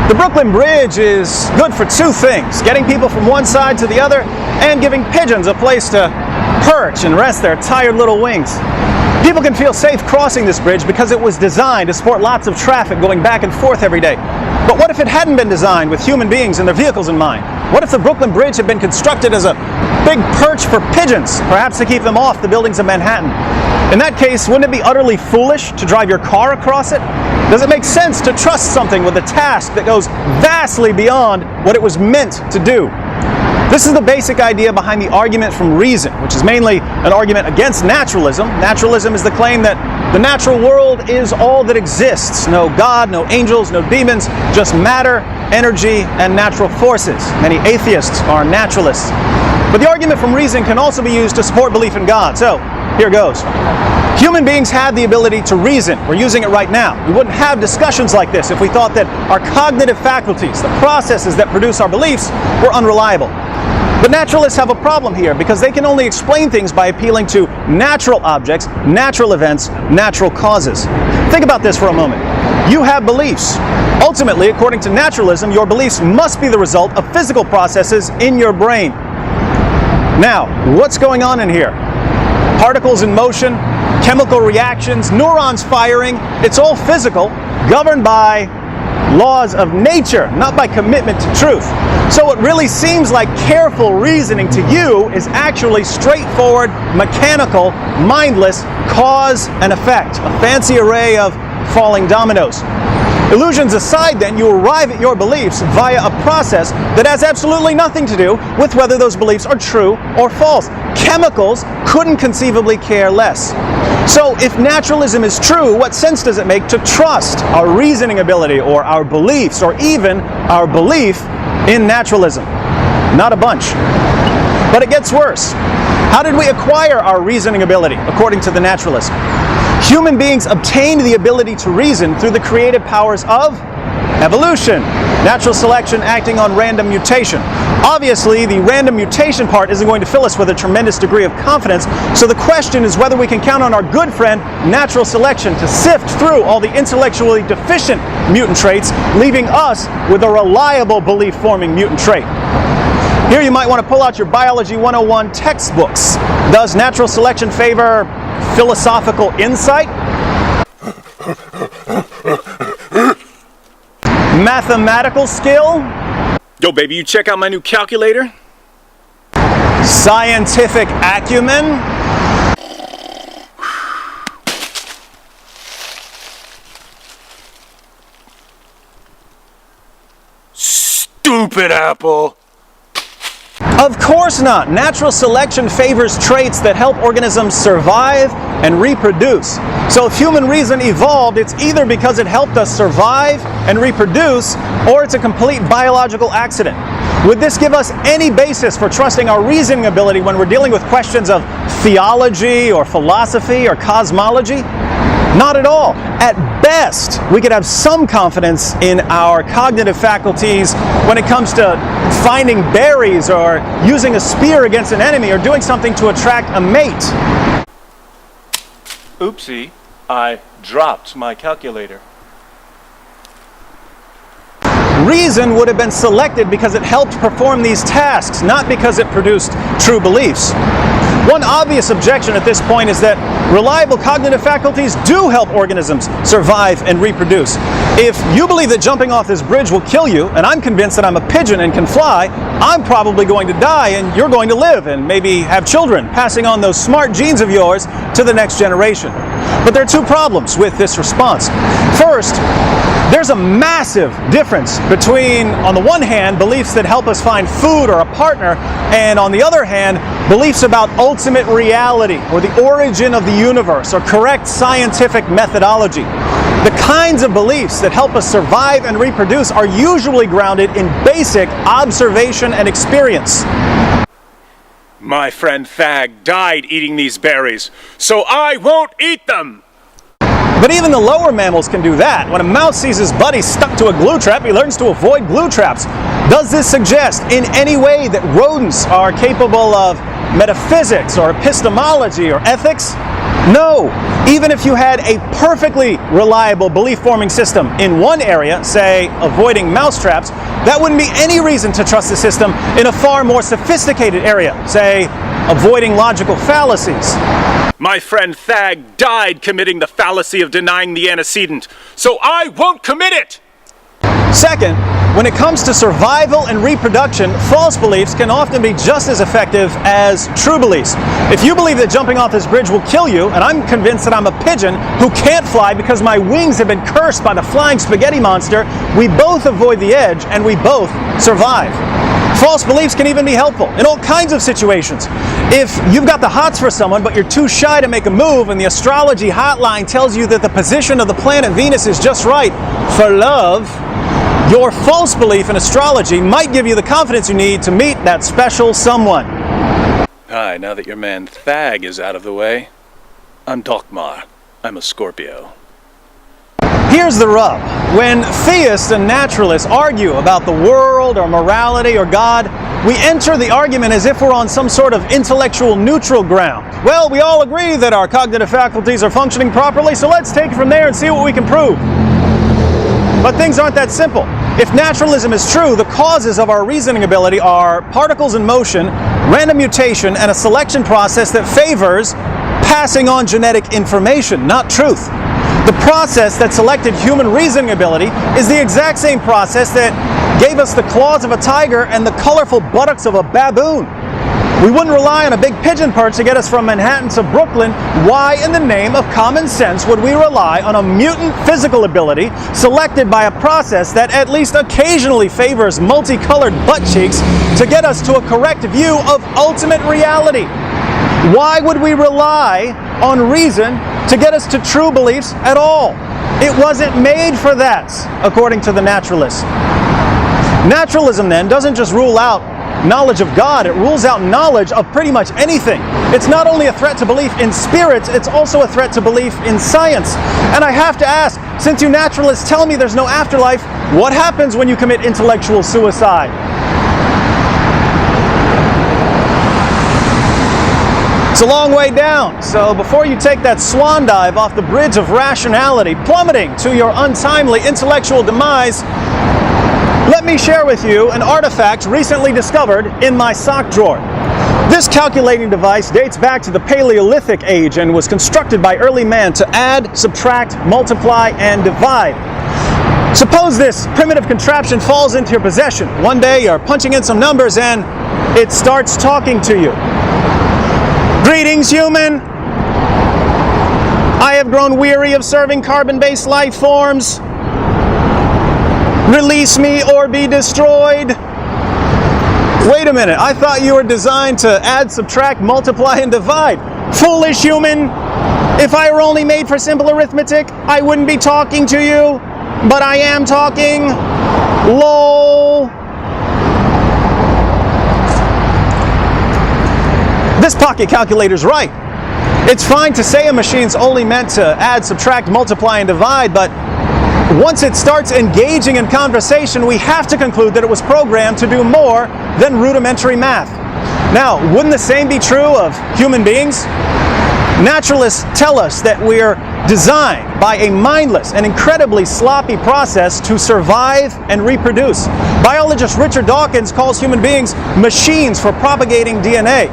The Brooklyn Bridge is good for two things: getting people from one side to the other and giving pigeons a place to perch and rest their tired little wings. People can feel safe crossing this bridge because it was designed to support lots of traffic going back and forth every day. But what if it hadn't been designed with human beings and their vehicles in mind? What if the Brooklyn Bridge had been constructed as a big perch for pigeons, perhaps to keep them off the buildings of Manhattan? In that case, wouldn't it be utterly foolish to drive your car across it? Does it make sense to trust something with a task that goes vastly beyond what it was meant to do? This is the basic idea behind the argument from reason, which is mainly an argument against naturalism. Naturalism is the claim that the natural world is all that exists. No God, no angels, no demons, just matter, energy, and natural forces. Many atheists are naturalists. But the argument from reason can also be used to support belief in God. So, here goes. Human beings have the ability to reason. We're using it right now. We wouldn't have discussions like this if we thought that our cognitive faculties, the processes that produce our beliefs, were unreliable. But naturalists have a problem here because they can only explain things by appealing to natural objects, natural events, natural causes. Think about this for a moment. You have beliefs. Ultimately, according to naturalism, your beliefs must be the result of physical processes in your brain. Now, what's going on in here? Particles in motion, chemical reactions, neurons firing. It's all physical, governed by laws of nature, not by commitment to truth. So what really seems like careful reasoning to you is actually straightforward, mechanical, mindless cause and effect, a fancy array of falling dominoes. Illusions aside, then, you arrive at your beliefs via a process that has absolutely nothing to do with whether those beliefs are true or false. Chemicals couldn't conceivably care less. So if naturalism is true, what sense does it make to trust our reasoning ability or our beliefs or even our belief in naturalism? Not a bunch. But it gets worse. How did we acquire our reasoning ability according to the naturalist? Human beings obtained the ability to reason through the creative powers of evolution, natural selection acting on random mutation. Obviously, the random mutation part isn't going to fill us with a tremendous degree of confidence, so the question is whether we can count on our good friend natural selection to sift through all the intellectually deficient mutant traits, leaving us with a reliable belief-forming mutant trait. Here you might want to pull out your Biology 101 textbooks. Does natural selection favor philosophical insight? Mathematical skill? Yo, baby, you check out my new calculator? Scientific acumen? Stupid apple! Of course not. Natural selection favors traits that help organisms survive and reproduce. So if human reason evolved, it's either because it helped us survive and reproduce, or it's a complete biological accident. Would this give us any basis for trusting our reasoning ability when we're dealing with questions of theology or philosophy or cosmology? Not at all. At best, we could have some confidence in our cognitive faculties when it comes to finding berries or using a spear against an enemy or doing something to attract a mate. Oopsie, I dropped my calculator. Reason would have been selected because it helped perform these tasks, not because it produced true beliefs. One obvious objection at this point is that reliable cognitive faculties do help organisms survive and reproduce. If you believe that jumping off this bridge will kill you, and I'm convinced that I'm a pigeon and can fly, I'm probably going to die and you're going to live and maybe have children, passing on those smart genes of yours to the next generation. But there are two problems with this response. First, there's a massive difference between, on the one hand, beliefs that help us find food or a partner, and on the other hand, beliefs about ultimate reality or the origin of the universe or correct scientific methodology. The kinds of beliefs that help us survive and reproduce are usually grounded in basic observation and experience. My friend Thag died eating these berries, so I won't eat them! But even the lower mammals can do that. When a mouse sees his buddy stuck to a glue trap, he learns to avoid glue traps. Does this suggest in any way that rodents are capable of metaphysics or epistemology or ethics? No, even if you had a perfectly reliable belief-forming system in one area, say avoiding mousetraps, that wouldn't be any reason to trust the system in a far more sophisticated area, say avoiding logical fallacies. My friend Thag died committing the fallacy of denying the antecedent, so I won't commit it! Second, when it comes to survival and reproduction, false beliefs can often be just as effective as true beliefs. If you believe that jumping off this bridge will kill you, and I'm convinced that I'm a pigeon who can't fly because my wings have been cursed by the flying spaghetti monster, we both avoid the edge and we both survive. False beliefs can even be helpful in all kinds of situations. If you've got the hots for someone but you're too shy to make a move and the astrology hotline tells you that the position of the planet Venus is just right for love, your false belief in astrology might give you the confidence you need to meet that special someone. Hi, now that your man Thag is out of the way, I'm Dokmar. I'm a Scorpio. Here's the rub. When theists and naturalists argue about the world or morality or God, we enter the argument as if we're on some sort of intellectual neutral ground. Well, we all agree that our cognitive faculties are functioning properly, so let's take it from there and see what we can prove. But things aren't that simple. If naturalism is true, the causes of our reasoning ability are particles in motion, random mutation, and a selection process that favors passing on genetic information, not truth. The process that selected human reasoning ability is the exact same process that gave us the claws of a tiger and the colorful buttocks of a baboon. We wouldn't rely on a big pigeon perch to get us from Manhattan to Brooklyn. Why in the name of common sense would we rely on a mutant physical ability selected by a process that at least occasionally favors multicolored butt cheeks to get us to a correct view of ultimate reality? Why would we rely on reason to get us to true beliefs at all? It wasn't made for that, according to the naturalists. Naturalism, then, doesn't just rule out knowledge of God, it rules out knowledge of pretty much anything. It's not only a threat to belief in spirits, it's also a threat to belief in science. And I have to ask, since you naturalists tell me there's no afterlife, what happens when you commit intellectual suicide? It's a long way down, so before you take that swan dive off the bridge of rationality, plummeting to your untimely intellectual demise, let me share with you an artifact recently discovered in my sock drawer. This calculating device dates back to the Paleolithic age and was constructed by early man to add, subtract, multiply, and divide. Suppose this primitive contraption falls into your possession. One day you're punching in some numbers and it starts talking to you. Greetings, human. I have grown weary of serving carbon-based life forms. Release me or be destroyed. Wait a minute, I thought you were designed to add, subtract, multiply, and divide. Foolish human. If I were only made for simple arithmetic, I wouldn't be talking to you. But I am talking. LOL. This pocket calculator's right. It's fine to say a machine's only meant to add, subtract, multiply, and divide, but once it starts engaging in conversation, we have to conclude that it was programmed to do more than rudimentary math. Now, wouldn't the same be true of human beings? Naturalists tell us that we're designed by a mindless and incredibly sloppy process to survive and reproduce. Biologist Richard Dawkins calls human beings machines for propagating DNA.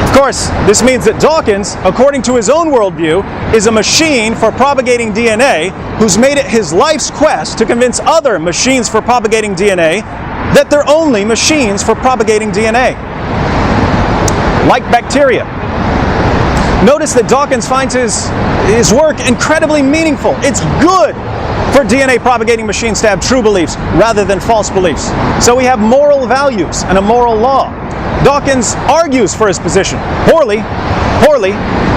Of course, this means that Dawkins, according to his own worldview, is a machine for propagating DNA who's made it his life's quest to convince other machines for propagating DNA that they're only machines for propagating DNA. Like bacteria. Notice that Dawkins finds his work incredibly meaningful. It's good for DNA propagating machines to have true beliefs rather than false beliefs. So we have moral values and a moral law. Dawkins argues for his position. Poorly,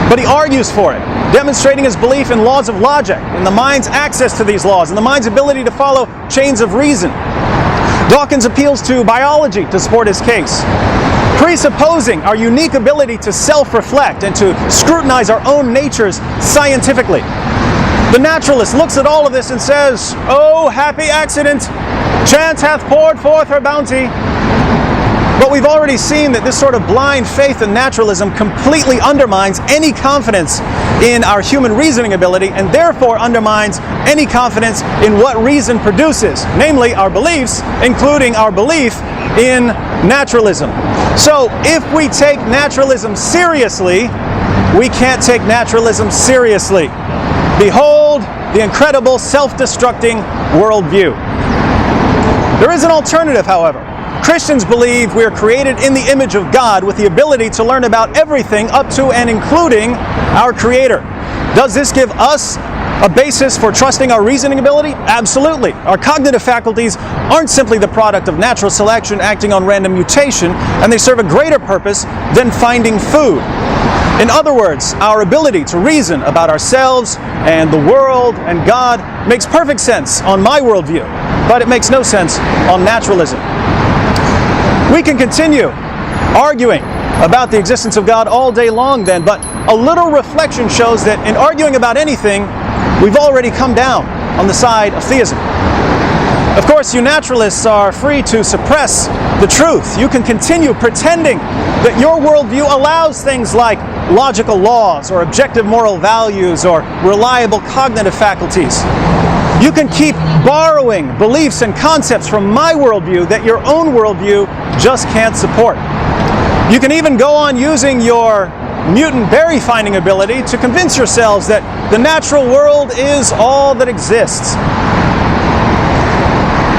but he argues for it, demonstrating his belief in laws of logic, in the mind's access to these laws, and the mind's ability to follow chains of reason. Dawkins appeals to biology to support his case, presupposing our unique ability to self-reflect and to scrutinize our own natures scientifically. The naturalist looks at all of this and says, "Oh, happy accident! Chance hath poured forth her bounty." But we've already seen that this sort of blind faith in naturalism completely undermines any confidence in our human reasoning ability, and therefore undermines any confidence in what reason produces, namely our beliefs, including our belief in naturalism. So if we take naturalism seriously, we can't take naturalism seriously. Behold the incredible self-destructing worldview. There is an alternative, however. Christians believe we are created in the image of God with the ability to learn about everything up to and including our Creator. Does this give us a basis for trusting our reasoning ability? Absolutely. Our cognitive faculties aren't simply the product of natural selection acting on random mutation, and they serve a greater purpose than finding food. In other words, our ability to reason about ourselves and the world and God makes perfect sense on my worldview, but it makes no sense on naturalism. We can continue arguing about the existence of God all day long then, but a little reflection shows that in arguing about anything, we've already come down on the side of theism. Of course, you naturalists are free to suppress the truth. You can continue pretending that your worldview allows things like logical laws or objective moral values or reliable cognitive faculties. You can keep borrowing beliefs and concepts from my worldview that your own worldview just can't support. You can even go on using your mutant berry finding ability to convince yourselves that the natural world is all that exists.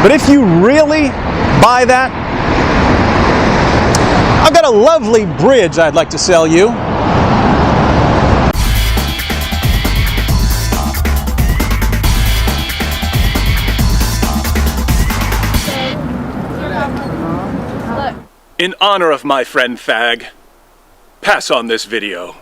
But if you really buy that, I've got a lovely bridge I'd like to sell you. In honor of my friend Fag, pass on this video.